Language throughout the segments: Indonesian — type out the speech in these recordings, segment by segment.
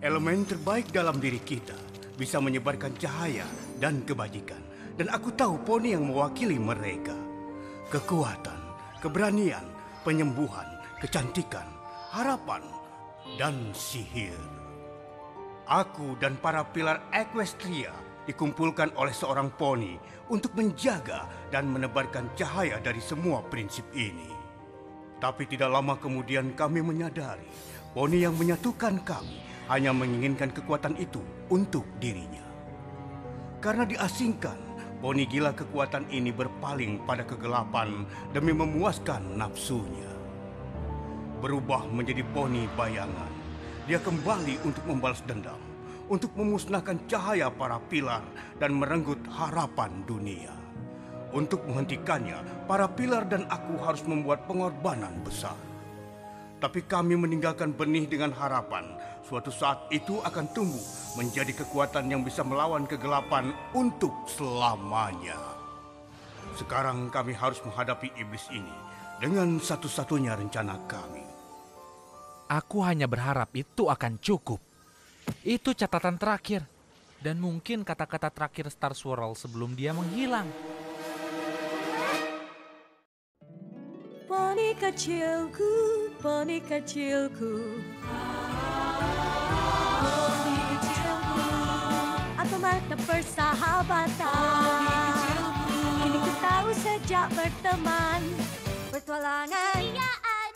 Elemen terbaik dalam diri kita bisa menyebarkan cahaya dan kebajikan. Dan aku tahu poni yang mewakili mereka. Kekuatan, keberanian, penyembuhan, kecantikan, harapan, dan sihir. Aku dan para pilar Equestria dikumpulkan oleh seorang poni untuk menjaga dan menebarkan cahaya dari semua prinsip ini. Tapi tidak lama kemudian kami menyadari poni yang menyatukan kami hanya menginginkan kekuatan itu untuk dirinya. Karena diasingkan, poni gila kekuatan ini berpaling pada kegelapan demi memuaskan nafsunya. Berubah menjadi poni bayangan, dia kembali untuk membalas dendam, untuk memusnahkan cahaya para pilar dan merenggut harapan dunia. Untuk menghentikannya, para pilar dan aku harus membuat pengorbanan besar. Tapi kami meninggalkan benih dengan harapan suatu saat itu akan tumbuh menjadi kekuatan yang bisa melawan kegelapan untuk selamanya. Sekarang kami harus menghadapi iblis ini dengan satu-satunya rencana kami. Aku hanya berharap itu akan cukup. Itu catatan terakhir. Dan mungkin kata-kata terakhir Star Swirl sebelum dia menghilang. Poni kecilku, poni kecilku. Poni kecilku, apa mata persahabatan. Kini ku tahu sejak berteman, petualangan,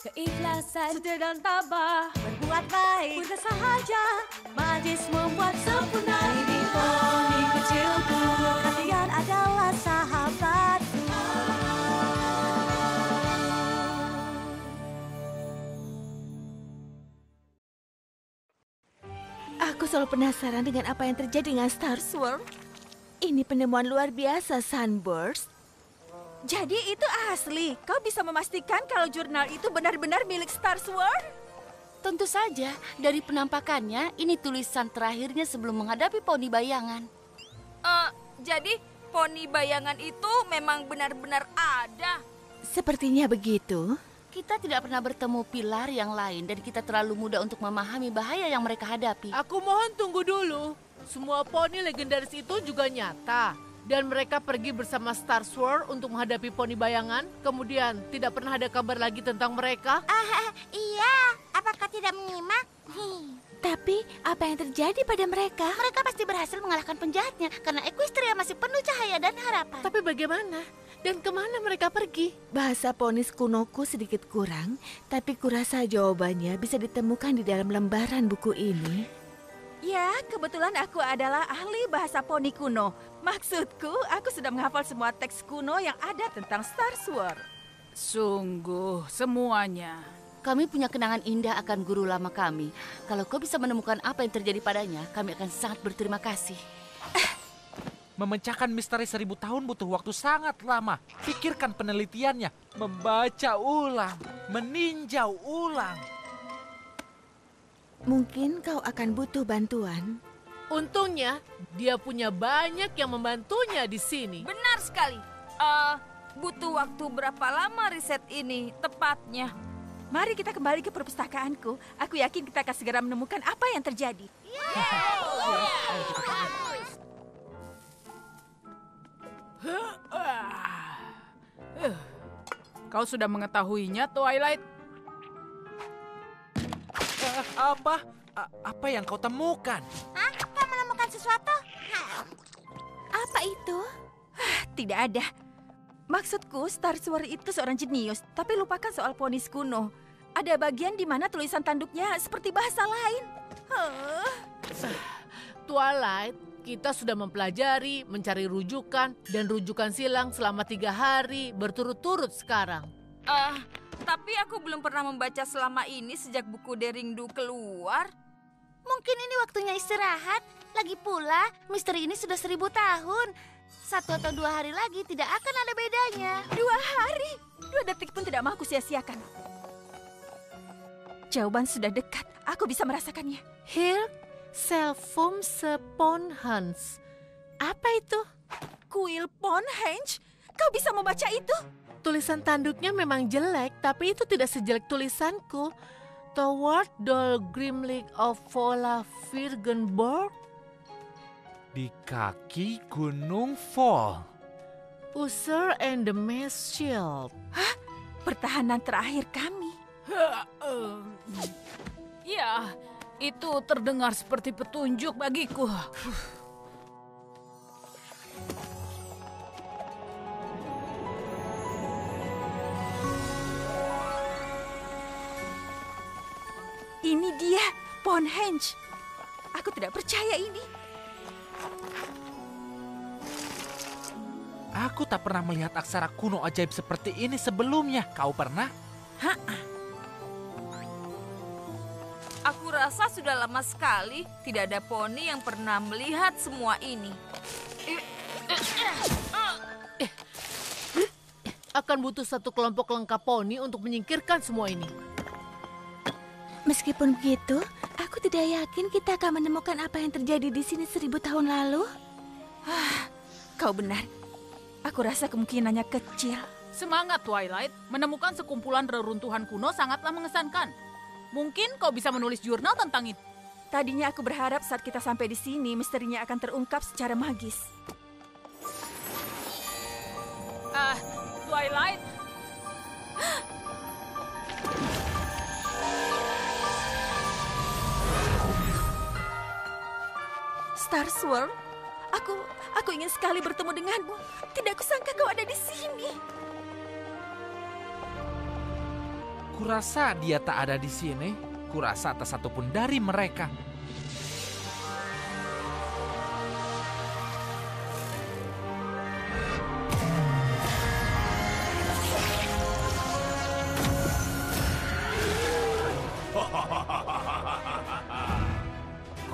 keikhlasan, setia dan tabah, berbuat baik, mudah sahaja, majlis membuat sempurna. Ini poni kecilku, kalian adalah sahabatku. Aku selalu penasaran dengan apa yang terjadi dengan Star Swirl. Ini penemuan luar biasa, Sunburst. Jadi itu asli? Kau bisa memastikan kalau jurnal itu benar-benar milik Star Swirl? Tentu saja, dari penampakannya, ini tulisan terakhirnya sebelum menghadapi poni bayangan. Jadi poni bayangan itu memang benar-benar ada? Sepertinya begitu. Kita tidak pernah bertemu pilar yang lain dan kita terlalu muda untuk memahami bahaya yang mereka hadapi. Aku mohon tunggu dulu. Semua poni legendaris itu juga nyata. Dan mereka pergi bersama Star Swirl untuk menghadapi poni bayangan. Kemudian tidak pernah ada kabar lagi tentang mereka. Iya, apakah tidak menyimak? Tapi apa yang terjadi pada mereka? Mereka pasti berhasil mengalahkan penjahatnya karena Equestria masih penuh cahaya dan harapan. Tapi bagaimana? Dan kemana mereka pergi? Bahasa ponis kunoku sedikit kurang, tapi kurasa jawabannya bisa ditemukan di dalam lembaran buku ini. Ya, kebetulan aku adalah ahli bahasa poni kuno. Maksudku, aku sudah menghafal semua teks kuno yang ada tentang Star Swirl. Sungguh, semuanya. Kami punya kenangan indah akan guru lama kami. Kalau kau bisa menemukan apa yang terjadi padanya, kami akan sangat berterima kasih. Memecahkan misteri 1000 tahun butuh waktu sangat lama. Pikirkan penelitiannya, membaca ulang, meninjau ulang. Mungkin kau akan butuh bantuan. Untungnya, dia punya banyak yang membantunya di sini. Benar sekali. Butuh waktu berapa lama riset ini tepatnya? Mari kita kembali ke perpustakaanku. Aku yakin kita akan segera menemukan apa yang terjadi. Kau sudah mengetahuinya, Twilight? Apa yang kau temukan? Kau menemukan sesuatu? Apa itu? Tidak ada. Maksudku, Star Swirl itu seorang jenius, tapi lupakan soal ponis kuno. Ada bagian di mana tulisan tanduknya seperti bahasa lain. Twilight, kita sudah mempelajari, mencari rujukan, dan rujukan silang selama 3 hari berturut-turut sekarang. Tapi aku belum pernah membaca selama ini sejak buku Deringdu keluar. Mungkin ini waktunya istirahat. Lagi pula, misteri ini sudah 1000 tahun. 1 atau 2 hari lagi tidak akan ada bedanya. 2 hari? 2 detik pun tidak mau aku sia-siakan. Jawaban sudah dekat. Aku bisa merasakannya. Hilk Selvum Seponhans. Apa itu? Kuil Ponhenge? Kau bisa membaca itu? Tulisan tanduknya memang jelek, tapi itu tidak sejelek tulisanku. Toward the Grimleague of Vola Virgenborg. Di kaki Gunung Vol. Usher and the Mass Shield. Pertahanan terakhir kami. Ya, itu terdengar seperti petunjuk bagiku. Ini dia, pohon Henge. Aku tidak percaya ini. Aku tak pernah melihat aksara kuno ajaib seperti ini sebelumnya. Kau pernah? Aku rasa sudah lama sekali tidak ada poni yang pernah melihat semua ini. Akan butuh satu kelompok lengkap poni untuk menyingkirkan semua ini. Meskipun begitu, aku tidak yakin kita akan menemukan apa yang terjadi di sini 1000 tahun lalu. Kau benar. Aku rasa kemungkinannya kecil. Semangat, Twilight. Menemukan sekumpulan reruntuhan kuno sangatlah mengesankan. Mungkin kau bisa menulis jurnal tentang itu. Tadinya aku berharap saat kita sampai di sini, misterinya akan terungkap secara magis. Twilight. Star Swirl, aku ingin sekali bertemu denganmu. Tidak kusangka kau ada di sini. Kurasa dia tak ada di sini. Kurasa tak satupun dari mereka.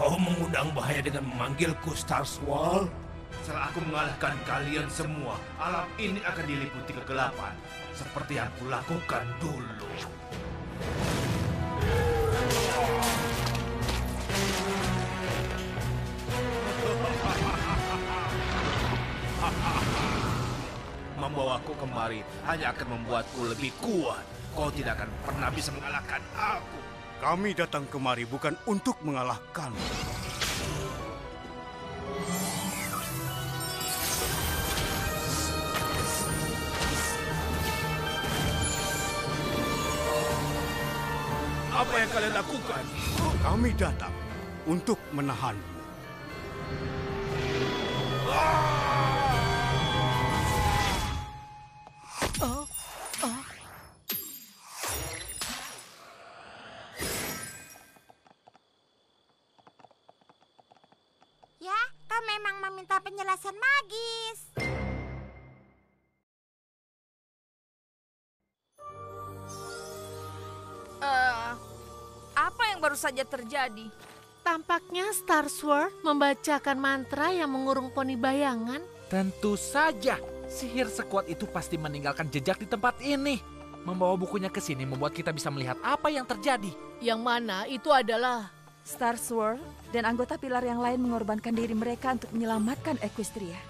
Kau mengundang bahaya dengan memanggilku Star Swirl? Setelah aku mengalahkan kalian semua, alam ini akan diliputi kegelapan, seperti yang kulakukan dulu. Membawaku kemari hanya akan membuatku lebih kuat. Kau tidak akan pernah bisa mengalahkan aku. Kami datang kemari bukan untuk mengalahkanmu. Apa yang kalian lakukan? Kami datang untuk menahanmu. Ya, kau memang meminta penjelasan magis. Apa yang baru saja terjadi? Tampaknya Star Swirl membacakan mantra yang mengurung poni bayangan. Tentu saja. Sihir sekuat itu pasti meninggalkan jejak di tempat ini. Membawa bukunya ke sini membuat kita bisa melihat apa yang terjadi. Yang mana itu adalah Star Swirl dan anggota pilar yang lain mengorbankan diri mereka untuk menyelamatkan Equestria.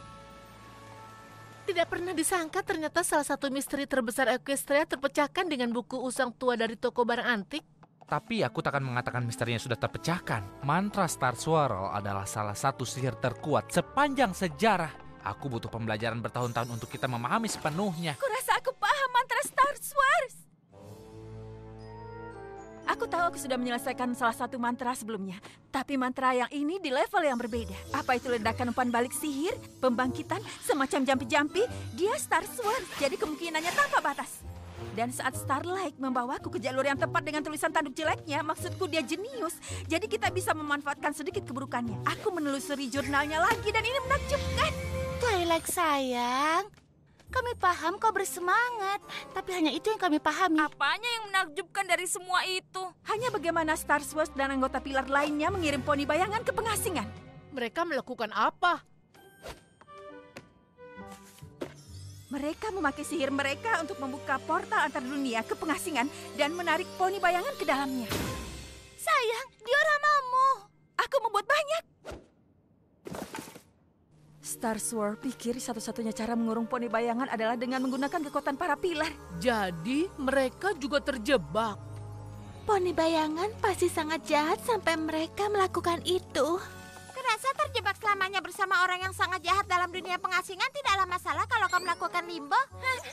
tidak pernah disangka ternyata salah satu misteri terbesar Equestria terpecahkan dengan buku usang tua dari toko barang antik. Tapi aku tak akan mengatakan misterinya sudah terpecahkan. Mantra Star Swirl adalah salah satu sihir terkuat sepanjang sejarah. Aku butuh pembelajaran bertahun-tahun untuk kita memahami sepenuhnya. Kurasa aku paham mantra Star Swirl. Aku tahu aku sudah menyelesaikan salah satu mantra sebelumnya. Tapi mantra yang ini di level yang berbeda. Apa itu ledakan umpan balik sihir, pembangkitan, semacam jampi-jampi? Dia Star Swirl, jadi kemungkinannya tanpa batas. Dan saat Starlight membawaku ke jalur yang tepat dengan tulisan tanduk jeleknya, maksudku dia jenius. Jadi kita bisa memanfaatkan sedikit keburukannya. Aku menelusuri jurnalnya lagi dan ini menakjubkan. Twilight sayang, kami paham kau bersemangat, tapi hanya itu yang kami pahami. Apanya yang menakjubkan dari semua itu? Hanya bagaimana Star Swirl dan anggota pilar lainnya mengirim poni bayangan ke pengasingan. Mereka melakukan apa? Mereka memakai sihir mereka untuk membuka portal antar dunia ke pengasingan dan menarik poni bayangan ke dalamnya. Sayang, dioramamu. Aku membuat banyak. Star Swirl pikir satu-satunya cara mengurung poni bayangan adalah dengan menggunakan kekuatan para pilar. Jadi mereka juga terjebak. poni bayangan pasti sangat jahat sampai mereka melakukan itu. Kerasa terjebak selamanya bersama orang yang sangat jahat dalam dunia pengasingan tidaklah masalah kalau kau melakukan limbo.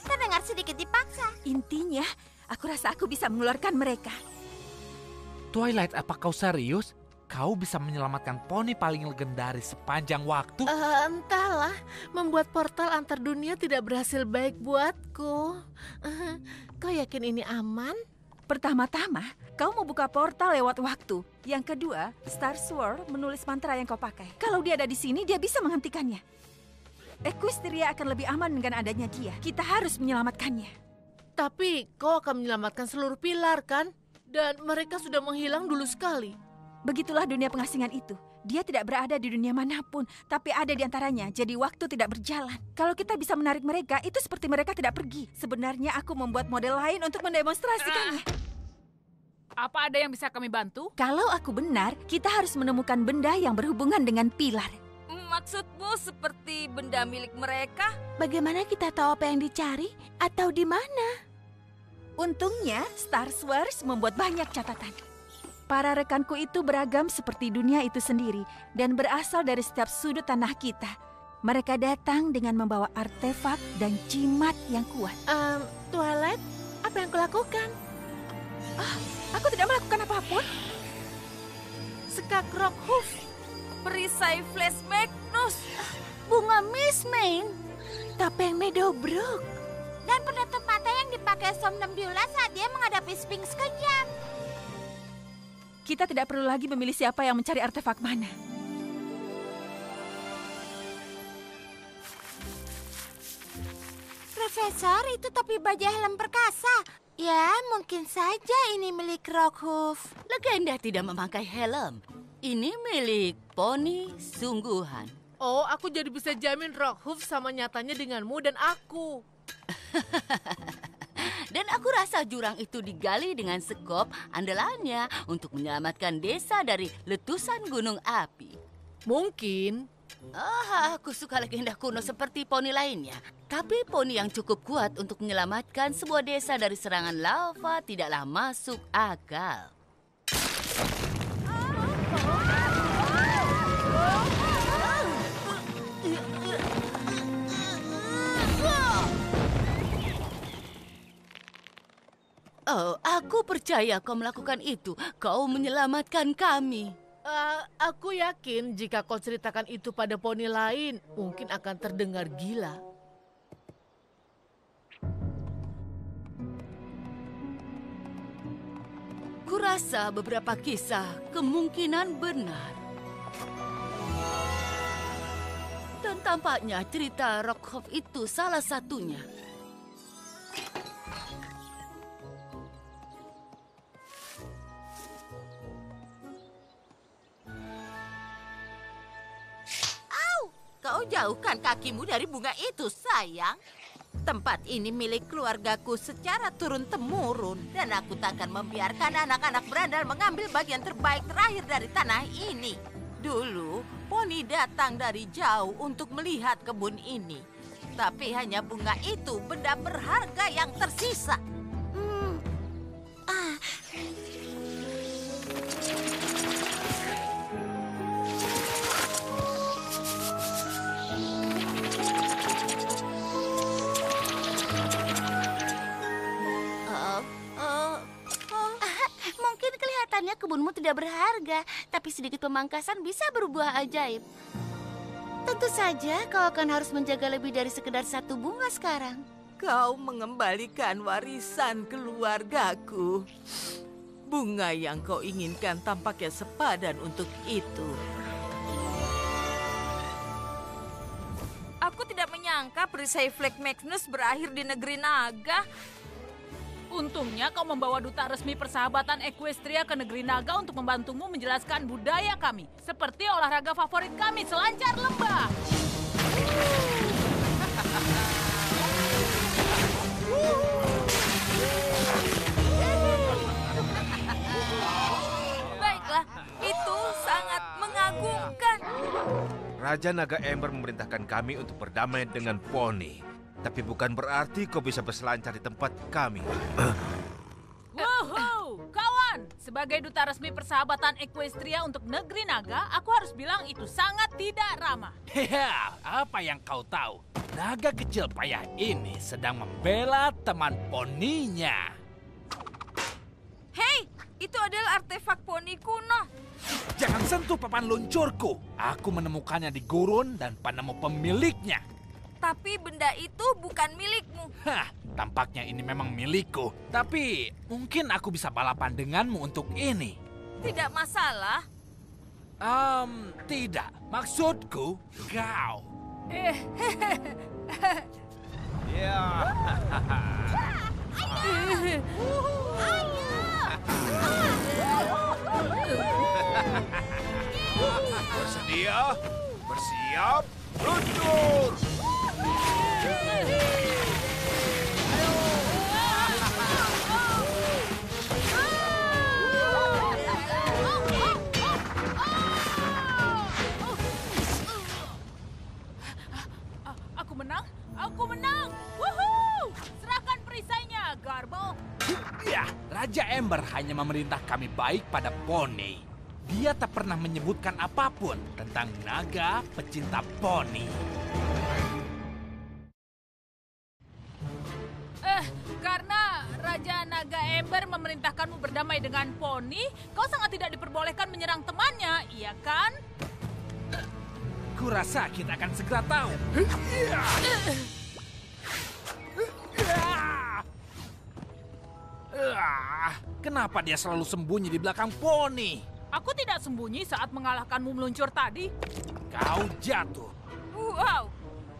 Terdengar sedikit dipaksa. Intinya, aku rasa aku bisa mengeluarkan mereka. Twilight, apa kau serius? Kau bisa menyelamatkan poni paling legendaris sepanjang waktu? Entahlah, membuat portal antar dunia tidak berhasil baik buatku. Kau yakin ini aman? Pertama-tama, kau mau buka portal lewat waktu. Yang kedua, Star Sword menulis mantra yang kau pakai. Kalau dia ada di sini, dia bisa menghentikannya. Equestria akan lebih aman dengan adanya dia. Kita harus menyelamatkannya. Tapi kau akan menyelamatkan seluruh pilar, kan? Dan mereka sudah menghilang dulu sekali. Begitulah dunia pengasingan itu. Dia tidak berada di dunia manapun, tapi ada di antaranya, jadi waktu tidak berjalan. Kalau kita bisa menarik mereka, itu seperti mereka tidak pergi. Sebenarnya aku membuat model lain untuk mendemonstrasikannya. Apa ada yang bisa kami bantu? Kalau aku benar, kita harus menemukan benda yang berhubungan dengan pilar. Maksudmu seperti benda milik mereka? Bagaimana kita tahu apa yang dicari atau di mana? Untungnya, Star Wars membuat banyak catatan. Para rekanku itu beragam seperti dunia itu sendiri dan berasal dari setiap sudut tanah kita. Mereka datang dengan membawa artefak dan jimat yang kuat. Twilight, apa yang kau lakukan? Aku tidak melakukan apapun. Sekak Rockhoof, Perisai Flash Magnus, Bunga Miss Main, topeng Meadowbrook, dan penutup mata yang dipakai Somnambula saat dia menghadapi Sphinx kejam. Kita tidak perlu lagi memilih siapa yang mencari artefak mana. Profesor, itu topi baja helm perkasa. Ya, mungkin saja ini milik Rockhoof. Legenda tidak memakai helm. Ini milik poni sungguhan. Oh, aku jadi bisa jamin Rockhoof sama nyatanya denganmu dan aku. Dan aku rasa jurang itu digali dengan sekop andalannya untuk menyelamatkan desa dari letusan gunung api. Mungkin. Aku suka legenda kuno seperti poni lainnya. Tapi poni yang cukup kuat untuk menyelamatkan sebuah desa dari serangan lava tidaklah masuk akal. Oh, aku percaya kau melakukan itu. Kau menyelamatkan kami. Aku yakin jika kau ceritakan itu pada poni lain, mungkin akan terdengar gila. Kurasa beberapa kisah kemungkinan benar. Dan tampaknya cerita Rockhoof itu salah satunya. Kau jauhkan kakimu dari bunga itu, sayang. Tempat ini milik keluargaku secara turun-temurun. Dan aku takkan membiarkan anak-anak berandal mengambil bagian terbaik terakhir dari tanah ini. Dulu, poni datang dari jauh untuk melihat kebun ini. Tapi hanya bunga itu benda berharga yang tersisa. Kebunmu tidak berharga, tapi sedikit pemangkasan bisa berbuah ajaib. Tentu saja kau akan harus menjaga lebih dari sekedar satu bunga sekarang. Kau mengembalikan warisan keluargaku. Bunga yang kau inginkan tampaknya sepadan untuk itu. Aku tidak menyangka perisai Flash Magnus berakhir di negeri naga. Untungnya kau membawa duta resmi persahabatan Equestria ke negeri naga untuk membantumu menjelaskan budaya kami. Seperti olahraga favorit kami, selancar lembah. Baiklah, itu sangat mengagumkan. Raja Naga Ember memerintahkan kami untuk berdamai dengan poni. Tapi bukan berarti kau bisa berselancar di tempat kami. Woohoo! Kawan, Sebagai duta resmi persahabatan Equestria untuk negeri naga, aku harus bilang itu sangat tidak ramah. Hehe, apa yang kau tahu? Naga kecil payah ini sedang membela teman poninya. Hei, itu adalah artefak poni kuno. Jangan sentuh papan luncurku. Aku menemukannya di gurun dan penemu pemiliknya. Tapi benda itu bukan milikmu. Hah, tampaknya ini memang milikku. Tapi mungkin aku bisa balapan denganmu untuk ini. Tidak masalah. Tidak. Maksudku, kau. Ya. Bersedia? Bersiap? Luncur! Aku menang! Aku menang! Woohoo! Serahkan perisainya, Garbo. Ya, Raja Ember hanya memerintah kami baik pada poni. Dia tak pernah menyebutkan apapun tentang naga pecinta poni. Karena Raja Naga Ember memerintahkanmu berdamai dengan poni, kau sangat tidak diperbolehkan menyerang temannya, iya kan? Kurasa kita akan segera tahu. Kenapa dia selalu sembunyi di belakang poni? Aku tidak sembunyi saat mengalahkanmu meluncur tadi. Kau jatuh. Wow,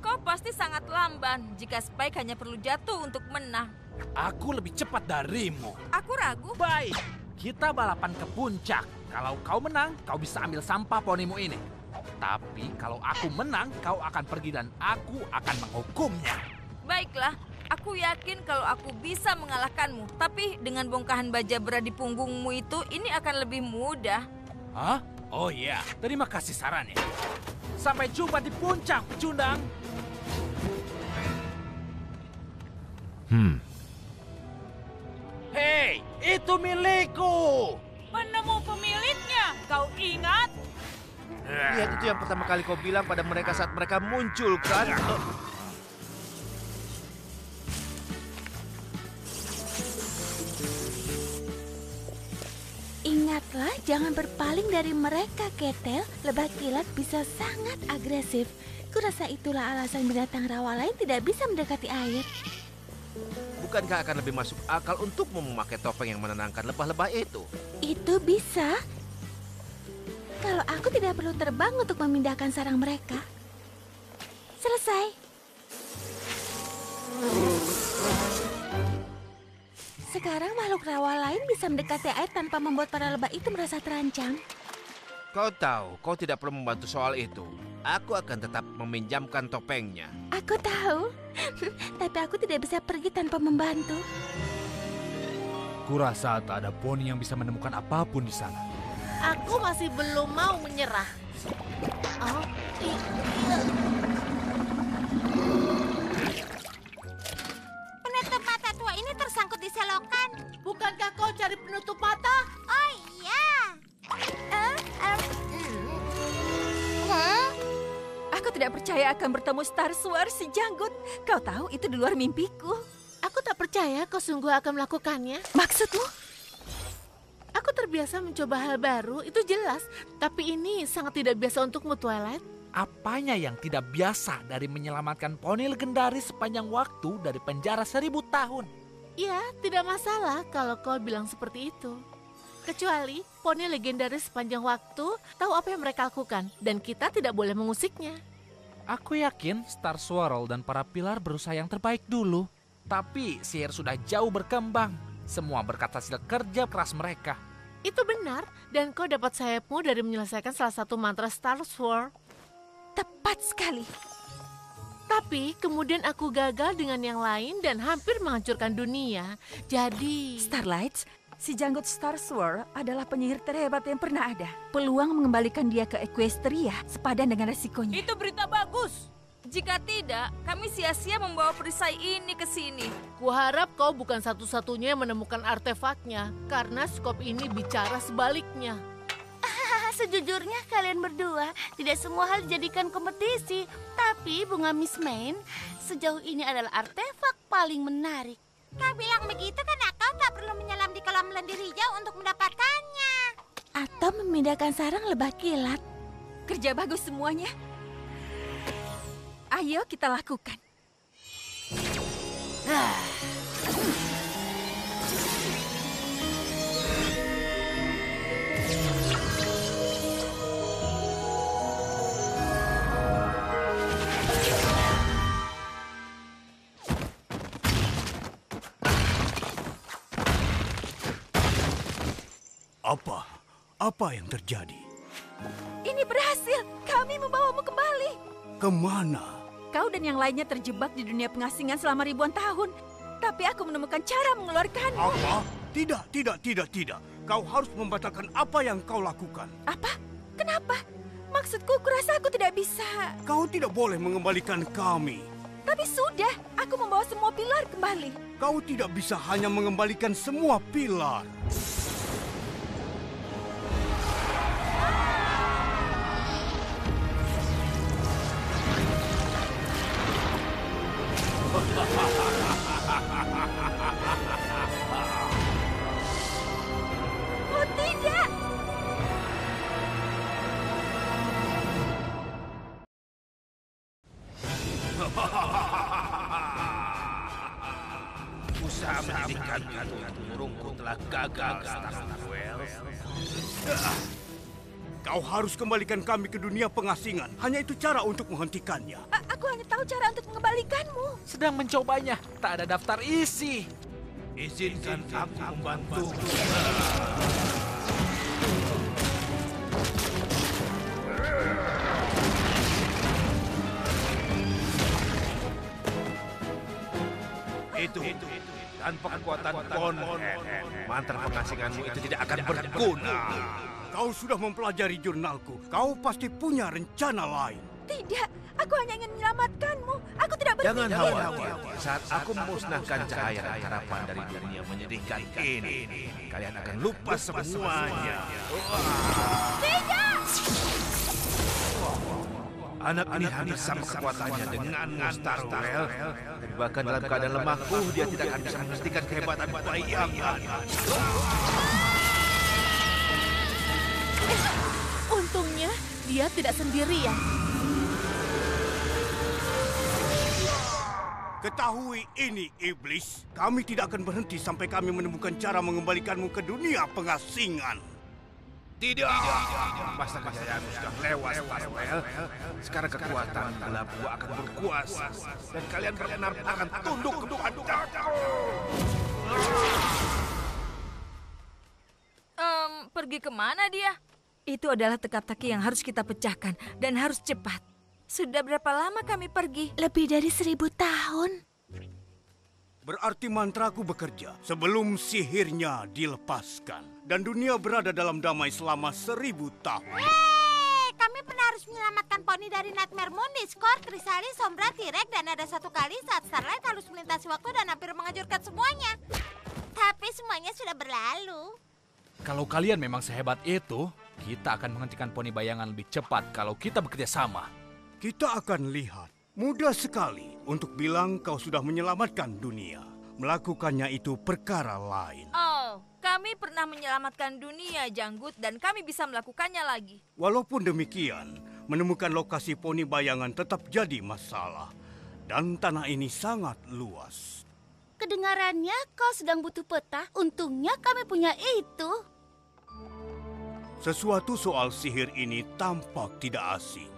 kau pasti sangat lamban jika Spike hanya perlu jatuh untuk menang. Aku lebih cepat darimu. Aku ragu. Baik, kita balapan ke puncak. Kalau kau menang, kau bisa ambil sampah ponimu ini. Tapi kalau aku menang, kau akan pergi dan aku akan menghukumnya. Baiklah, aku yakin kalau aku bisa mengalahkanmu. Tapi dengan bongkahan baja berat di punggungmu itu, ini akan lebih mudah. Hah? Oh iya, terima kasih sarannya. Sampai jumpa di puncak, pecundang. Hei, itu milikku. Penemu pemiliknya, kau ingat? Lihat, itu yang pertama kali kau bilang pada mereka saat mereka muncul, kan? Ingatlah, jangan berpaling dari mereka, Ketel. Lebah kilat bisa sangat agresif. Kurasa itulah alasan binatang rawa lain tidak bisa mendekati air. Bukankah akan lebih masuk akal untukmu memakai topeng yang menenangkan lebah-lebah itu? Itu bisa. Kalau aku tidak perlu terbang untuk memindahkan sarang mereka. Selesai. Sekarang makhluk rawa lain bisa mendekati air tanpa membuat para lebah itu merasa terancam. Kau tahu, kau tidak perlu membantu soal itu. Aku akan tetap meminjamkan topengnya. Aku tahu, tapi aku tidak bisa pergi tanpa membantu. Kurasa tak ada poni yang bisa menemukan apapun di sana. Aku masih belum mau menyerah. Oh, iya. Penutup mata tua ini tersangkut di selokan. Bukankah kau cari penutup mata? Oh iya. Aku tidak percaya akan bertemu Star Sword si janggut. Kau tahu itu di luar mimpiku. Aku tak percaya kau sungguh akan melakukannya. Maksudmu? Aku terbiasa mencoba hal baru, itu jelas. Tapi ini sangat tidak biasa untukmu, Twilight. Apanya yang tidak biasa dari menyelamatkan poni legendaris sepanjang waktu dari penjara 1000 tahun? Ya, tidak masalah kalau kau bilang seperti itu. Kecuali poni legendaris sepanjang waktu tahu apa yang mereka lakukan. Dan kita tidak boleh mengusiknya. Aku yakin Star Swirl dan para pilar berusaha yang terbaik dulu. Tapi sihir sudah jauh berkembang. Semua berkat hasil kerja keras mereka. Itu benar, dan kau dapat sayapmu dari menyelesaikan salah satu mantra Star Swirl. Tepat sekali. Tapi kemudian aku gagal dengan yang lain dan hampir menghancurkan dunia. Jadi... Starlight, si janggut Star Swirl adalah penyihir terhebat yang pernah ada. Peluang mengembalikan dia ke Equestria sepadan dengan resikonya. Itu berita bagus. Jika tidak, kami sia-sia membawa perisai ini ke sini. Kuharap kau bukan satu-satunya yang menemukan artefaknya, karena skop ini bicara sebaliknya. Sejujurnya kalian berdua tidak semua hal dijadikan kompetisi. Tapi bunga Miss Main sejauh ini adalah artefak paling menarik. Kau bilang begitu karena kau tak perlu menyelam di kolam lendir hijau untuk mendapatkannya. Atau memindahkan sarang lebah kilat. Kerja bagus semuanya. Ayo kita lakukan. Apa yang terjadi? Ini berhasil. Kami membawamu kembali. Kemana? Kau dan yang lainnya terjebak di dunia pengasingan selama ribuan tahun. Tapi aku menemukan cara mengeluarkanmu. Apa? Tidak. Kau harus membatalkan apa yang kau lakukan. Apa? Kenapa? Maksudku, kurasa aku tidak bisa. Kau tidak boleh mengembalikan kami. Tapi sudah, aku membawa semua pilar kembali. Kau tidak bisa hanya mengembalikan semua pilar. Oh tidak! Usaha menyedihkan burungku telah gagal, Starwell. Kau harus kembalikan kami ke dunia pengasingan. Hanya itu cara untuk menghentikannya. Aku hanya tahu cara untuk mengembalikanmu. Sedang mencobanya. Tak ada daftar isi. Izinkan aku membantu. Itu. Tanpa kekuatan Bonhead, mantra pengasinganmu itu tidak akan berguna. Kau sudah mempelajari jurnalku. Kau pasti punya rencana lain. Tidak, aku hanya ingin menyelamatkanmu. Aku tidak berpikir. Jangan khawatir. Saat aku memusnahkan cahaya dan harapan dari dunia menyedihkan ini, kalian akan lupa semuanya. Tidak! Anak ini habis sama kekuatannya dengan Starwell. Bahkan dalam keadaan lemahku, dia tidak akan bisa menghentikan kehebatan bayangan. Untungnya, dia tidak sendirian. Ketahui ini, iblis. Kami tidak akan berhenti sampai kami menemukan cara mengembalikanmu ke dunia pengasingan. Tidak. Masa kejayaanmu sudah lewat, Starwell. Sekarang kekuatan gelapku akan berkuasa. Dan kalian benar-benar akan tunduk kepadaku. Pergi kemana dia? Itu adalah teka-teki yang harus kita pecahkan dan harus cepat. Sudah berapa lama kami pergi? Lebih dari 1000 tahun. Berarti mantraku bekerja sebelum sihirnya dilepaskan. Dan dunia berada dalam damai selama 1000 tahun. Kami pernah harus menyelamatkan poni dari Nightmare Moon, Discord, Chrysalis, Sombra, T-Rex, dan ada satu kali saat Starlight harus melintasi waktu dan hampir menghancurkan semuanya. Tapi semuanya sudah berlalu. Kalau kalian memang sehebat itu, kita akan menghentikan poni bayangan lebih cepat kalau kita bekerja sama. Kita akan lihat. Mudah sekali untuk bilang kau sudah menyelamatkan dunia. Melakukannya itu perkara lain. Oh, kami pernah menyelamatkan dunia, Janggut, dan kami bisa melakukannya lagi. Walaupun demikian, menemukan lokasi poni bayangan tetap jadi masalah. Dan tanah ini sangat luas. Kedengarannya kau sedang butuh peta. Untungnya kami punya itu. Sesuatu soal sihir ini tampak tidak asing.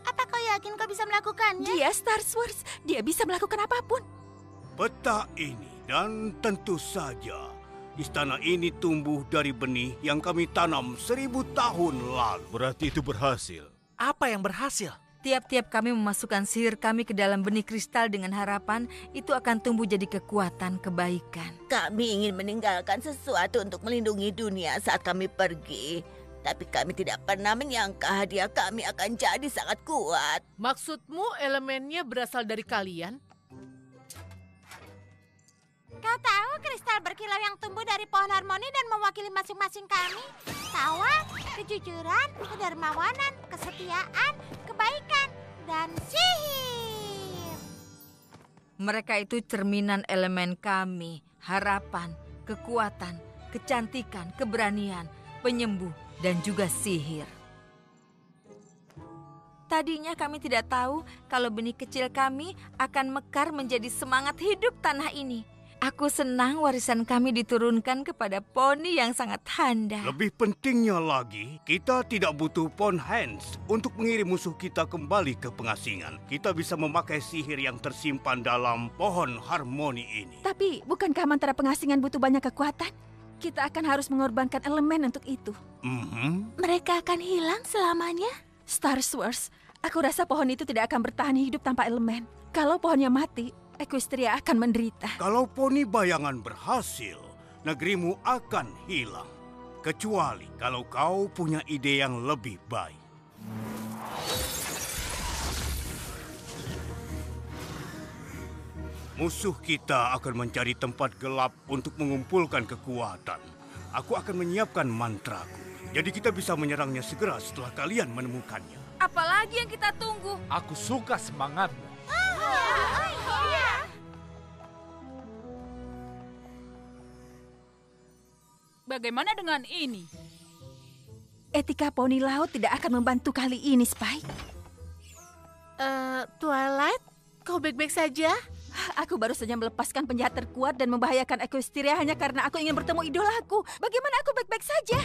Apa kau yakin kau bisa melakukannya? Dia Star Wars. Dia bisa melakukan apapun. Peta ini dan tentu saja istana ini tumbuh dari benih yang kami tanam 1000 tahun lalu. Berarti itu berhasil. Apa yang berhasil? Tiap-tiap kami memasukkan sihir kami ke dalam benih kristal dengan harapan itu akan tumbuh jadi kekuatan kebaikan. Kami ingin meninggalkan sesuatu untuk melindungi dunia saat kami pergi. Tapi kami tidak pernah menyangka hadiah kami akan jadi sangat kuat. Maksudmu elemennya berasal dari kalian? Kau tahu kristal berkilau yang tumbuh dari pohon harmoni dan mewakili masing-masing kami? Tawa, kejujuran, kedermawanan, kesetiaan, kebaikan, dan sihir. Mereka itu cerminan elemen kami, harapan, kekuatan, kecantikan, keberanian, penyembuh, dan juga sihir. Tadinya kami tidak tahu kalau benih kecil kami akan mekar menjadi semangat hidup tanah ini. Aku senang warisan kami diturunkan kepada poni yang sangat handal. Lebih pentingnya lagi, kita tidak butuh Pon Hans untuk mengirim musuh kita kembali ke pengasingan. Kita bisa memakai sihir yang tersimpan dalam pohon harmoni ini. Tapi bukankah mantra pengasingan butuh banyak kekuatan? Kita akan harus mengorbankan elemen untuk itu. Mereka akan hilang selamanya? Star Wars, aku rasa pohon itu tidak akan bertahan hidup tanpa elemen. Kalau pohonnya mati, Equestria akan menderita. Kalau poni bayangan berhasil, negerimu akan hilang. Kecuali kalau kau punya ide yang lebih baik. Musuh kita akan mencari tempat gelap untuk mengumpulkan kekuatan. Aku akan menyiapkan mantraku. Jadi kita bisa menyerangnya segera setelah kalian menemukannya. Apalagi yang kita tunggu? Aku suka semangatmu. Bagaimana dengan ini? Etika poni laut tidak akan membantu kali ini, Spike. Twilight, kau baik-baik saja? Aku baru saja melepaskan penjahat terkuat dan membahayakan Equestria hanya karena aku ingin bertemu idolaku. Bagaimana aku baik-baik saja?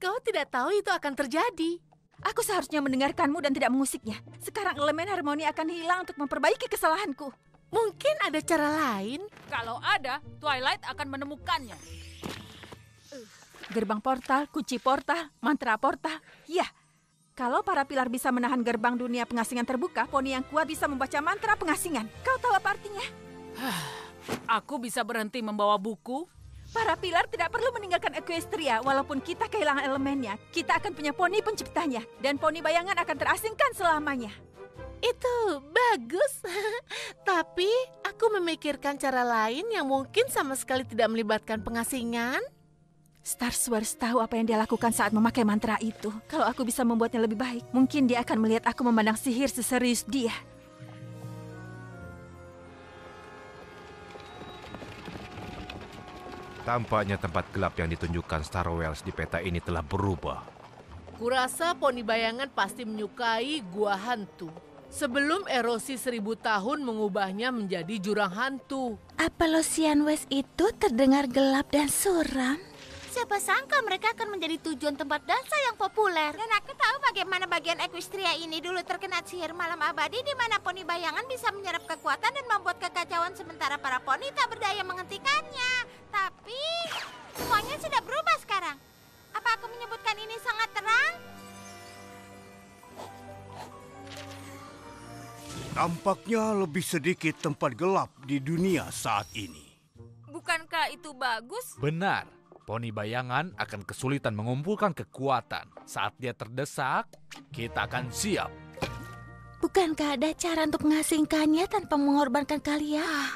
Kau tidak tahu itu akan terjadi. Aku seharusnya mendengarkanmu dan tidak mengusiknya. Sekarang elemen harmoni akan hilang untuk memperbaiki kesalahanku. Mungkin ada cara lain? Kalau ada, Twilight akan menemukannya. Gerbang portal, kunci portal, mantra portal. Ya, kalau para pilar bisa menahan gerbang dunia pengasingan terbuka, poni yang kuat bisa membaca mantra pengasingan. Kau tahu apa artinya? Aku bisa berhenti membawa buku. Para pilar tidak perlu meninggalkan Equestria. Walaupun kita kehilangan elemennya, kita akan punya poni penciptanya. Dan poni bayangan akan terasingkan selamanya. Itu bagus. Tapi aku memikirkan cara lain yang mungkin sama sekali tidak melibatkan pengasingan. Star Wars tahu apa yang dia lakukan saat memakai mantra itu. Kalau aku bisa membuatnya lebih baik, mungkin dia akan melihat aku memandang sihir seserius dia. Tampaknya tempat gelap yang ditunjukkan Star Wars di peta ini telah berubah. Kurasa poni bayangan pasti menyukai gua hantu. Sebelum erosi 1000 tahun mengubahnya menjadi jurang hantu. Apa Losian West itu terdengar gelap dan suram? Siapa sangka mereka akan menjadi tujuan tempat dansa yang populer. Dan aku tahu bagaimana bagian Equestria ini dulu terkena sihir malam abadi di mana poni bayangan bisa menyerap kekuatan dan membuat kekacauan sementara para poni tak berdaya menghentikannya. Tapi semuanya sudah berubah sekarang. Apa aku menyebutkan ini sangat terang? Tampaknya lebih sedikit tempat gelap di dunia saat ini. Bukankah itu bagus? Benar. Poni bayangan akan kesulitan mengumpulkan kekuatan. Saat dia terdesak, kita akan siap. Bukankah ada cara untuk mengasingkannya tanpa mengorbankan kalian?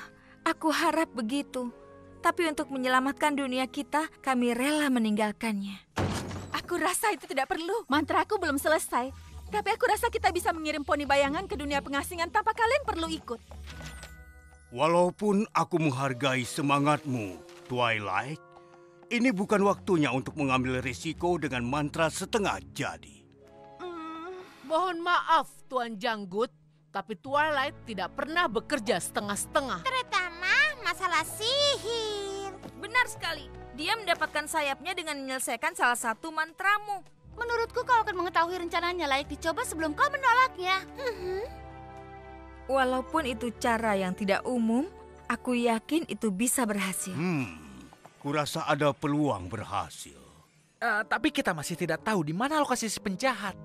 Aku harap begitu. Tapi untuk menyelamatkan dunia kita, kami rela meninggalkannya. Aku rasa itu tidak perlu. Mantraku belum selesai. Tapi aku rasa kita bisa mengirim poni bayangan ke dunia pengasingan tanpa kalian perlu ikut. Walaupun aku menghargai semangatmu, Twilight, ini bukan waktunya untuk mengambil risiko dengan mantra setengah jadi. Mohon maaf, Tuan Janggut, tapi Twilight tidak pernah bekerja setengah-setengah. Terutama masalah sihir. Benar sekali. Dia mendapatkan sayapnya dengan menyelesaikan salah satu mantramu. Menurutku kau akan mengetahui rencananya layak dicoba sebelum kau menolaknya. Walaupun itu cara yang tidak umum, aku yakin itu bisa berhasil. Kurasa ada peluang berhasil. Tapi kita masih tidak tahu di mana lokasi si penjahat.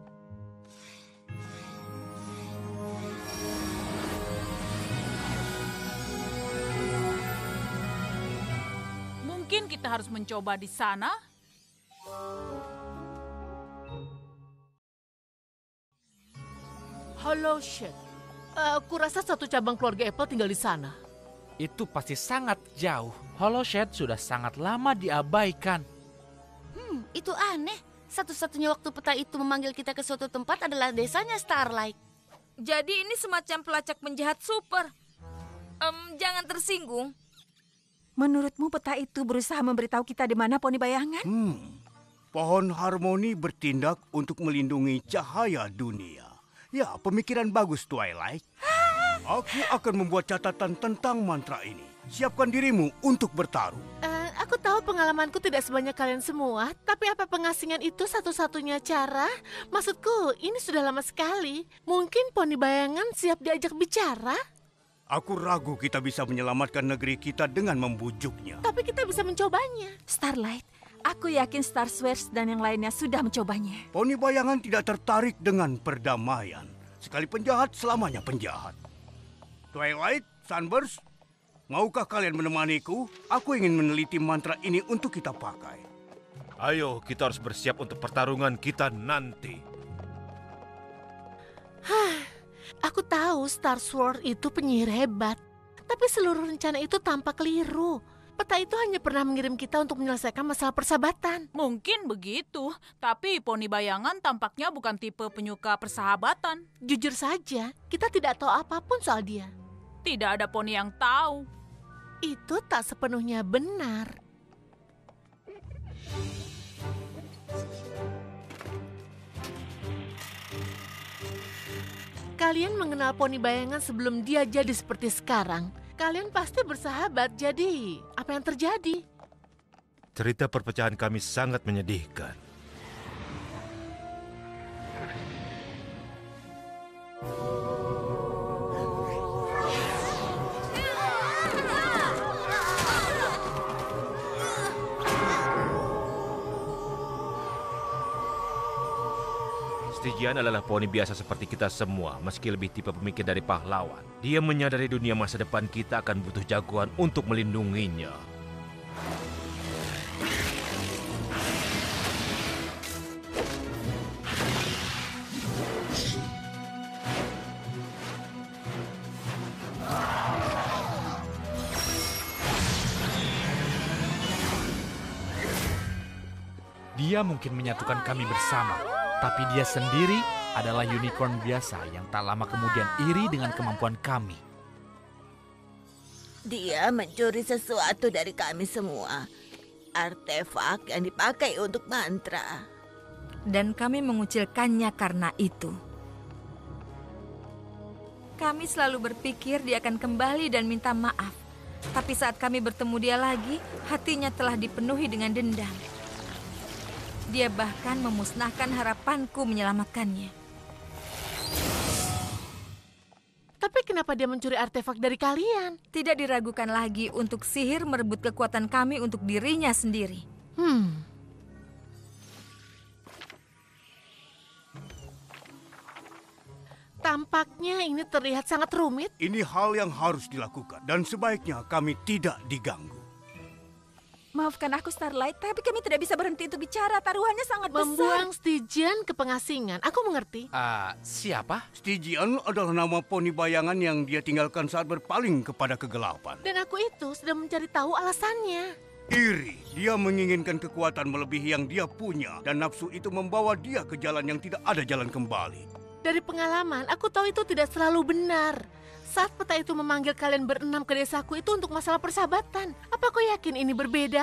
Mungkin kita harus mencoba di sana. Hollow Shed. Aku rasa satu cabang keluarga Apple tinggal di sana. Itu pasti sangat jauh. Hollow Shed sudah sangat lama diabaikan. Itu aneh. Satu-satunya waktu peta itu memanggil kita ke suatu tempat adalah desanya Starlight. Jadi ini semacam pelacak penjahat super. Jangan tersinggung. Menurutmu peta itu berusaha memberitahu kita di mana poni bayangan? Pohon harmoni bertindak untuk melindungi cahaya dunia. Ya, pemikiran bagus, Twilight. Aku akan membuat catatan tentang mantra ini. Siapkan dirimu untuk bertarung. Aku tahu pengalamanku tidak sebanyak kalian semua, tapi apa pengasingan itu satu-satunya cara? Maksudku, ini sudah lama sekali. Mungkin poni bayangan siap diajak bicara? Aku ragu kita bisa menyelamatkan negeri kita dengan membujuknya. Tapi kita bisa mencobanya. Starlight, aku yakin Star Swartz dan yang lainnya sudah mencobanya. Poni bayangan tidak tertarik dengan perdamaian. Sekali penjahat, selamanya penjahat. Twilight, Sunburst, maukah kalian menemaniku? Aku ingin meneliti mantra ini untuk kita pakai. Ayo, kita harus bersiap untuk pertarungan kita nanti. Aku tahu Star Sword itu penyihir hebat. Tapi seluruh rencana itu tampak keliru. Peta itu hanya pernah mengirim kita untuk menyelesaikan masalah persahabatan. Mungkin begitu, tapi poni bayangan tampaknya bukan tipe penyuka persahabatan. Jujur saja, kita tidak tahu apapun soal dia. Tidak ada poni yang tahu. Itu tak sepenuhnya benar. Kalian mengenal poni bayangan sebelum dia jadi seperti sekarang. Kalian pasti bersahabat, jadi apa yang terjadi? Cerita perpecahan kami sangat menyedihkan. Stygian adalah poni biasa seperti kita semua, meski lebih tipe pemikir dari pahlawan. Dia menyadari dunia masa depan kita akan butuh jagoan untuk melindunginya. Dia mungkin menyatukan kami bersama, tapi dia sendiri adalah unicorn biasa yang tak lama kemudian iri dengan kemampuan kami. Dia mencuri sesuatu dari kami semua. Artefak yang dipakai untuk mantra. Dan kami mengucilkannya karena itu. Kami selalu berpikir dia akan kembali dan minta maaf. Tapi saat kami bertemu dia lagi, hatinya telah dipenuhi dengan dendam. Dia bahkan memusnahkan harapanku menyelamatkannya. Tapi kenapa dia mencuri artefak dari kalian? Tidak diragukan lagi untuk sihir merebut kekuatan kami untuk dirinya sendiri. Tampaknya ini terlihat sangat rumit. Ini hal yang harus dilakukan dan sebaiknya kami tidak diganggu. Maafkan aku Starlight, tapi kami tidak bisa berhenti untuk bicara. Taruhannya sangat besar. Membuang Stygian ke pengasingan. Aku mengerti. Siapa? Stygian adalah nama poni bayangan yang dia tinggalkan saat berpaling kepada kegelapan. Dan aku itu sedang mencari tahu alasannya. Iri, dia menginginkan kekuatan melebihi yang dia punya. Dan nafsu itu membawa dia ke jalan yang tidak ada jalan kembali. Dari pengalaman, aku tahu itu tidak selalu benar. Saat peta itu memanggil kalian berenam ke desaku itu untuk masalah persahabatan. Apa kau yakin ini berbeda?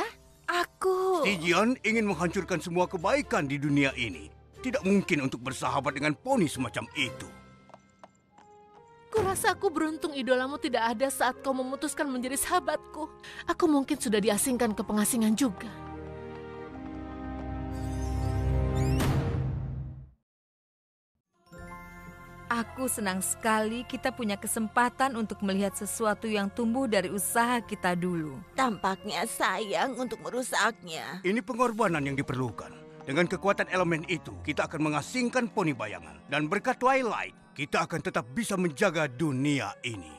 Stygian ingin menghancurkan semua kebaikan di dunia ini. Tidak mungkin untuk bersahabat dengan poni semacam itu. Kurasa aku beruntung idolamu tidak ada saat kau memutuskan menjadi sahabatku. Aku mungkin sudah diasingkan ke pengasingan juga. Aku senang sekali kita punya kesempatan untuk melihat sesuatu yang tumbuh dari usaha kita dulu. Tampaknya sayang untuk merusaknya. Ini pengorbanan yang diperlukan. Dengan kekuatan elemen itu, kita akan mengasingkan poni bayangan. Dan berkat Twilight, kita akan tetap bisa menjaga dunia ini.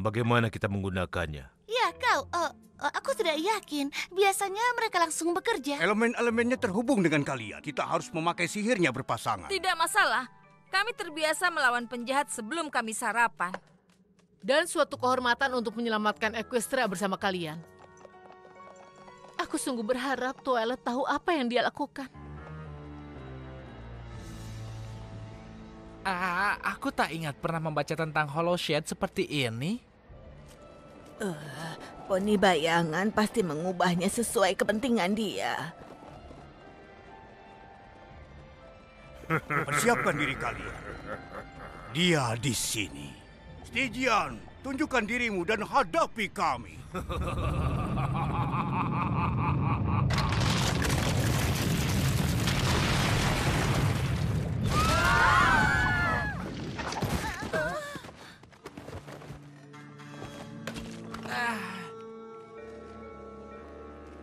bagaimana kita menggunakannya? Ya, aku tidak yakin. Biasanya mereka langsung bekerja. Elemen-elemennya terhubung dengan kalian. Kita harus memakai sihirnya berpasangan. Tidak masalah. Kami terbiasa melawan penjahat sebelum kami sarapan. Dan suatu kehormatan untuk menyelamatkan Equestria bersama kalian. Aku sungguh berharap Twilight tahu apa yang dia lakukan. Aku tak ingat pernah membaca tentang Hollow Shed seperti ini. Poni bayangan pasti mengubahnya sesuai kepentingan dia. Persiapkan diri kalian. Dia di sini. Stygian, tunjukkan dirimu dan hadapi kami.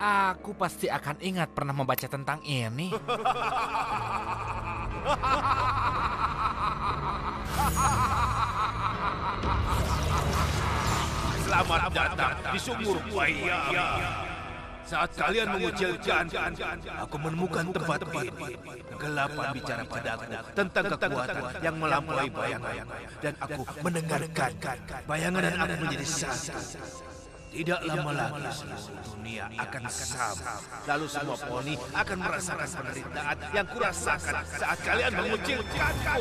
Aku pasti akan ingat pernah membaca tentang ini. Selamat datang di sumur buaya. Saat kalian mengucilkan, aku menemukan tempat ini. Kegelapan bicara padaku tentang kekuatan yang melampaui bayangan. Dan aku mendengarkan bayangan dan aku menjadi satu. Tidak lama lagi seluruh dunia akan sama. Lalu semua poni akan merasakan penderitaan yang kurasakan saat kalian mengucilkanku.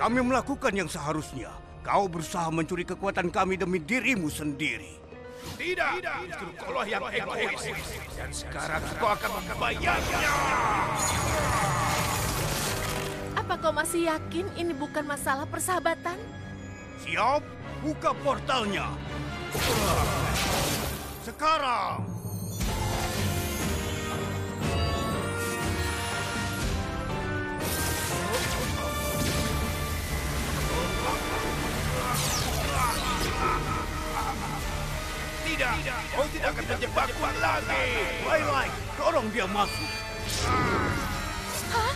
Kami melakukan yang seharusnya. Kau berusaha mencuri kekuatan kami demi dirimu sendiri. Tidak, justru kaulah yang egois. Dan sekarang kau akan membayarnya. Apa kau masih yakin ini bukan masalah persahabatan? Siap, buka portalnya. Sekarang. Tidak, kau tidak akan menjebakku lagi. Twilight, dorong dia masuk. Hah?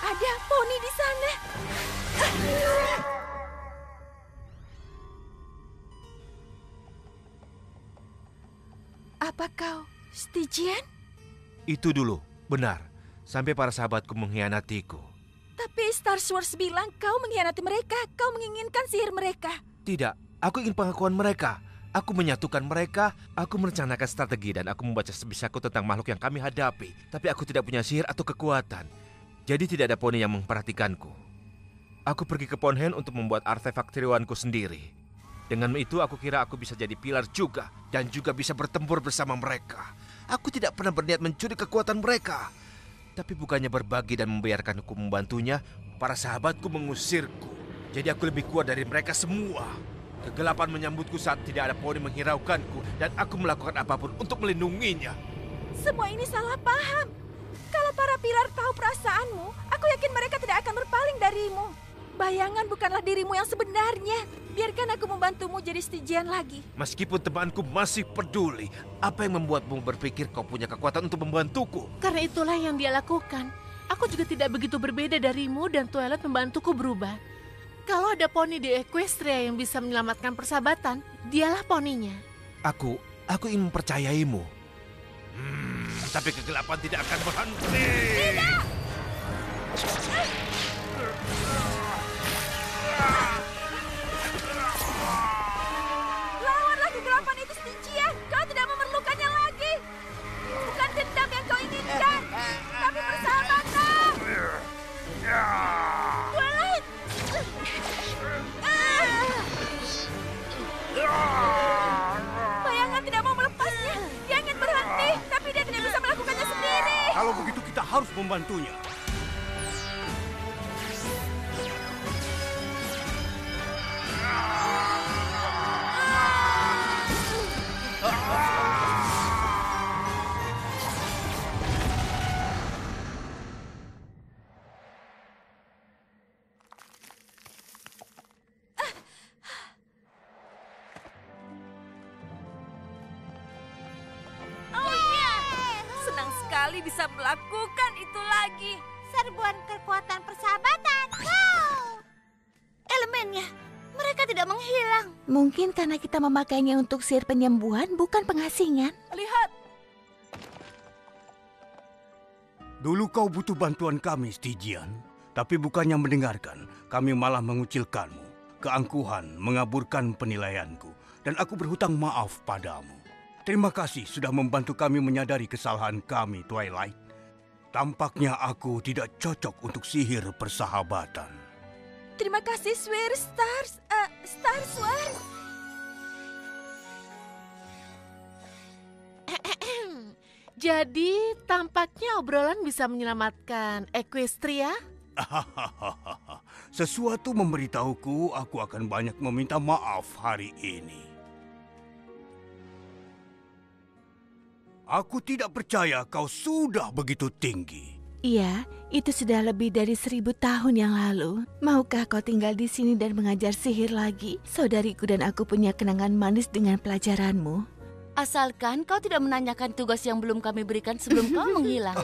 Ada poni di sana. Apa kau Stygian? Itu dulu, benar. Sampai para sahabatku mengkhianatiku. Tapi Star Wars bilang kau mengkhianati mereka. Kau menginginkan sihir mereka. Tidak, aku ingin pengakuan mereka. Aku menyatukan mereka, aku merencanakan strategi dan aku membaca sebisaku tentang makhluk yang kami hadapi. Tapi aku tidak punya sihir atau kekuatan. Jadi tidak ada poni yang memperhatikanku. Aku pergi ke Ponhen untuk membuat artefak tiruanku sendiri. Dengan itu aku kira aku bisa jadi pilar juga dan juga bisa bertempur bersama mereka. Aku tidak pernah berniat mencuri kekuatan mereka. Tapi bukannya berbagi dan membiarkan aku membantunya, para sahabatku mengusirku. Jadi aku lebih kuat dari mereka semua. Kegelapan menyambutku saat tidak ada poni menghiraukanku dan aku melakukan apapun untuk melindunginya. Semua ini salah paham. Kalau para pilar tahu perasaanmu, aku yakin mereka tidak akan berpaling darimu. Bayangan bukanlah dirimu yang sebenarnya. Biarkan aku membantumu jadi Stygian lagi. Meskipun temanku masih peduli, apa yang membuatmu berpikir kau punya kekuatan untuk membantuku? Karena itulah yang dia lakukan. Aku juga tidak begitu berbeda darimu dan Twilight membantuku berubah. Kalau ada poni di Equestria yang bisa menyelamatkan persahabatan, dialah poninya. Aku ingin mempercayaimu. Tapi kegelapan tidak akan berhenti. Tidak! Lawanlah kegelapan itu, Stygian. Kau tidak memerlukannya lagi. Bukan dendam yang kau inginkan, tapi persahabatan. Twilight! Bayangan tidak mau melepasnya. Dia ingin berhenti, tapi dia tidak bisa melakukannya sendiri. Kalau begitu kita harus membantunya. Bisa melakukan itu lagi. Serbuan kekuatan persahabatan. Wow! Elemennya, Mereka tidak menghilang. Mungkin karena kita memakainya untuk sihir penyembuhan, bukan pengasingan. Lihat. Dulu kau butuh bantuan kami, Stygian. Tapi bukannya mendengarkan, kami malah mengucilkanmu. Keangkuhan mengaburkan penilaianku. Dan aku berhutang maaf padamu. Terima kasih sudah membantu kami menyadari kesalahan kami, Twilight. Tampaknya aku tidak cocok untuk sihir persahabatan. Terima kasih, Swear Stars. Star Swirl. Jadi, tampaknya obrolan bisa menyelamatkan Equestria? Sesuatu memberitahuku aku akan banyak meminta maaf hari ini. Aku tidak percaya kau sudah begitu tinggi. Iya, itu sudah lebih dari 1000 tahun yang lalu. Maukah kau tinggal di sini dan mengajar sihir lagi? Saudariku dan aku punya kenangan manis dengan pelajaranmu. Asalkan kau tidak menanyakan tugas yang belum kami berikan sebelum kau menghilang.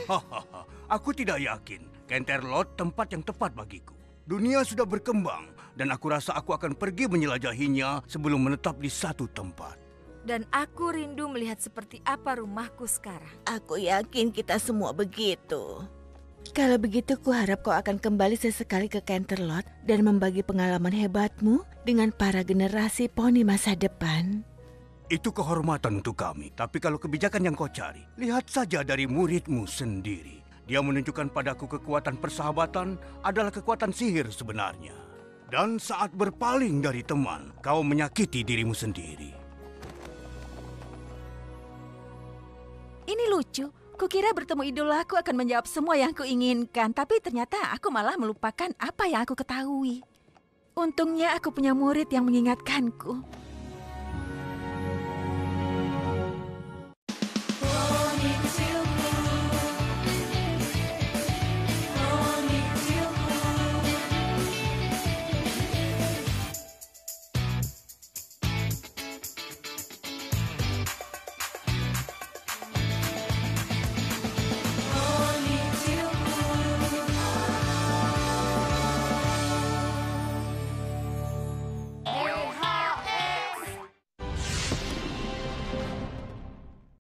Aku tidak yakin Canterlot tempat yang tepat bagiku. Dunia sudah berkembang dan aku rasa aku akan pergi menjelajahinya sebelum menetap di satu tempat. Dan aku rindu melihat seperti apa rumahku sekarang. Aku yakin kita semua begitu. Kalau begitu, kuharap kau akan kembali sesekali ke Canterlot dan membagi pengalaman hebatmu dengan para generasi poni masa depan. Itu kehormatan untuk kami. Tapi kalau kebijakan yang kau cari, lihat saja dari muridmu sendiri. Dia menunjukkan padaku kekuatan persahabatan adalah kekuatan sihir sebenarnya. Dan saat berpaling dari teman, kau menyakiti dirimu sendiri. Ini lucu. Kukira bertemu idolaku akan menjawab semua yang kuinginkan, tapi ternyata aku malah melupakan apa yang aku ketahui. Untungnya aku punya murid yang mengingatkanku.